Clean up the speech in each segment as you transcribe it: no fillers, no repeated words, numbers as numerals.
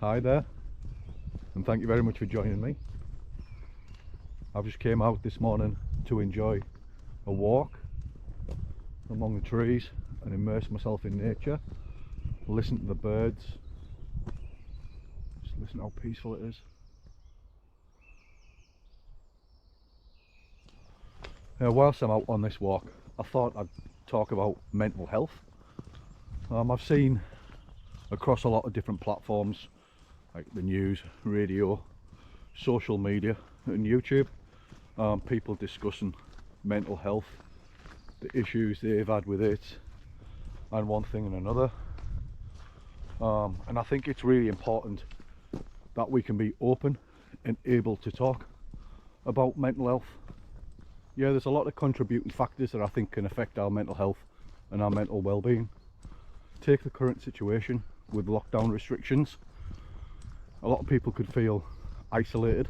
Hi there, and thank you very much for joining me. I've just came out this morning to enjoy a walk among the trees and immerse myself in nature, listen to the birds, just listen to how peaceful it is. Now, whilst I'm out on this walk, I thought I'd talk about mental health. I've seen across a lot of different platforms like the news, radio, social media and YouTube, people discussing mental health, the issues they've had with it and one thing and another, and I think it's really important that we can be open and able to talk about mental health. Yeah, there's a lot of contributing factors that I think can affect our mental health and our mental well-being. Take the current situation with lockdown restrictions. A lot of people could feel isolated,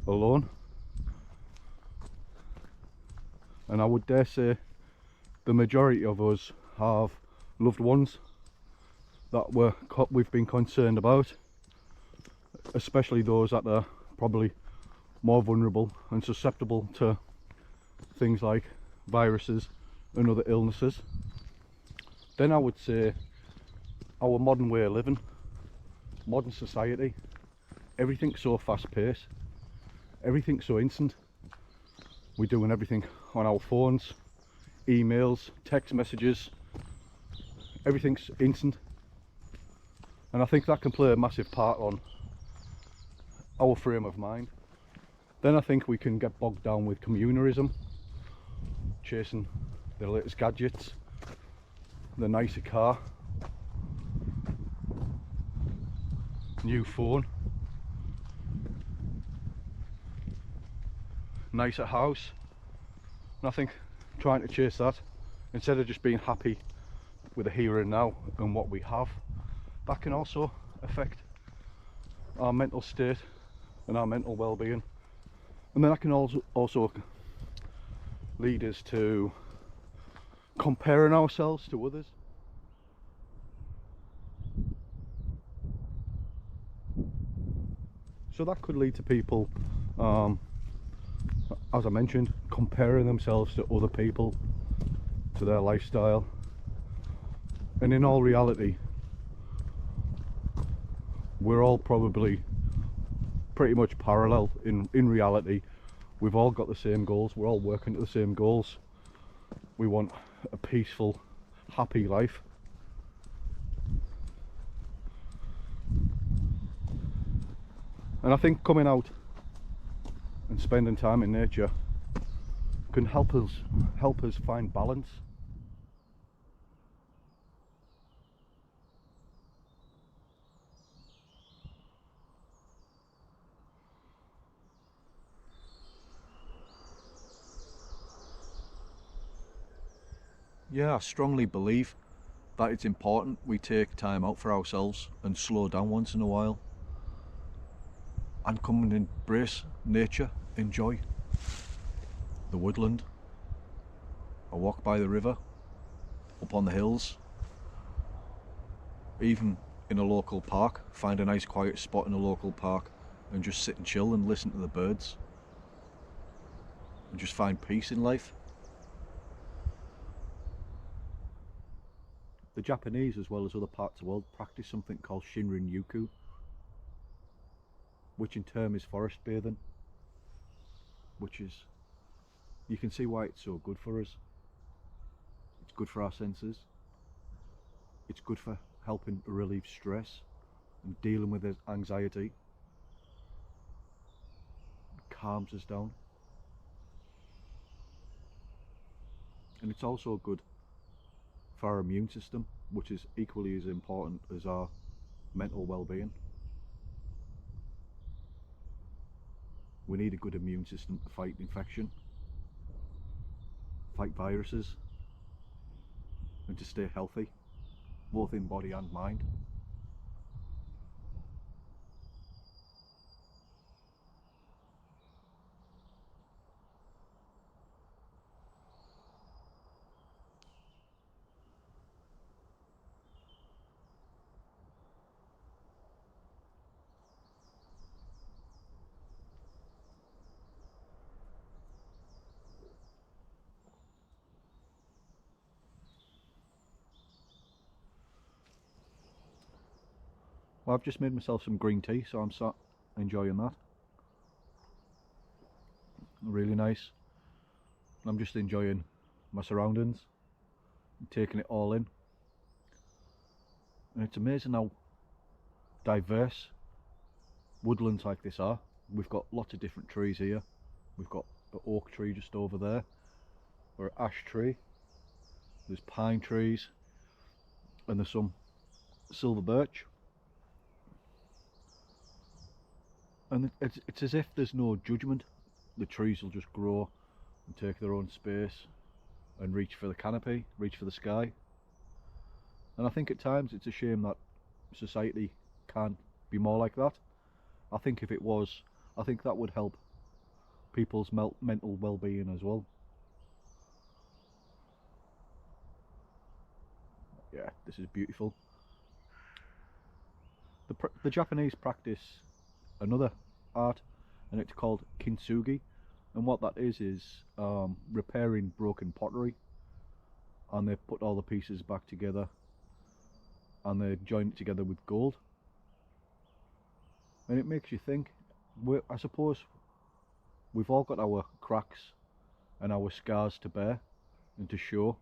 alone, and I would dare say the majority of us have loved ones that we've been concerned about, especially those that are probably more vulnerable and susceptible to things like viruses and other illnesses. Then I would say our modern way of living, modern society, everything's so fast paced, everything's so instant. We're doing everything on our phones, emails, text messages, everything's instant, and I think that can play a massive part on our frame of mind. Then I think we can get bogged down with communalism, chasing the latest gadgets, the nicer car, new phone, nicer house, and I think trying to chase that instead of just being happy with the here and now and what we have, that can also affect our mental state and our mental well-being, and then that can also lead us to comparing ourselves to others. So that could lead to people, as I mentioned, comparing themselves to other people, to their lifestyle, and in all reality we're all probably pretty much parallel. In reality, we've all got the same goals, we're all working to the same goals. We want a peaceful, happy life. And I think coming out and spending time in nature can help us find balance. Yeah, I strongly believe that it's important we take time out for ourselves and slow down once in a while and come and embrace nature, enjoy the woodland, a walk by the river, up on the hills, even in a local park. Find a nice quiet spot in a local park and just sit and chill and listen to the birds and just find peace in life. The Japanese, as well as other parts of the world, practice something called Shinrin Yoku, which in turn is forest bathing, which is, you can see why it's so good for us. It's good for our senses, it's good for helping relieve stress and dealing with anxiety, it calms us down, and it's also good for our immune system, which is equally as important as our mental well-being. We need a good immune system to fight infection, fight viruses, and to stay healthy, both in body and mind. Well, I've just made myself some green tea, so I'm sat enjoying that. Really nice. I'm just enjoying my surroundings, taking it all in. And it's amazing how diverse woodlands like this are. We've got lots of different trees here. We've got an oak tree just over there, or an ash tree. There's pine trees, and there's some silver birch. And it's as if there's no judgment. The trees will just grow and take their own space and reach for the canopy, reach for the sky. And I think at times it's a shame that society can't be more like that. I think if it was, I think that would help people's mental well-being as well. Yeah, this is beautiful. The Japanese practice another art, and it's called kintsugi, and what that is repairing broken pottery, and they put all the pieces back together and they join it together with gold, and it makes you think. I suppose we've all got our cracks and our scars to bear and to show,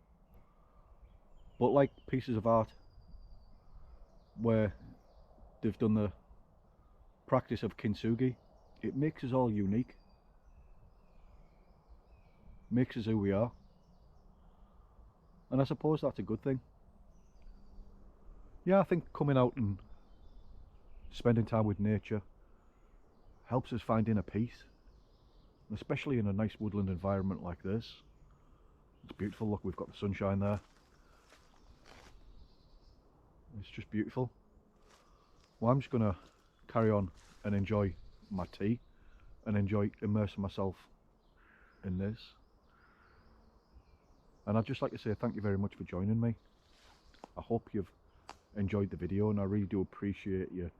but like pieces of art where they've done the practice of kintsugi, it makes us all unique, makes us who we are, and I suppose that's a good thing. Yeah, I think coming out and spending time with nature helps us find inner peace, especially in a nice woodland environment like this. It's beautiful. Look, we've got the sunshine there. It's just beautiful. Well, I'm just gonna carry on and enjoy my tea and enjoy immersing myself in this. And I'd just like to say thank you very much for joining me. I hope you've enjoyed the video, and I really do appreciate you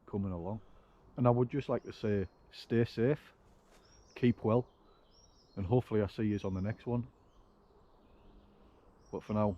coming along. And I would just like to say stay safe, keep well, and hopefully I see you on the next one. But for now,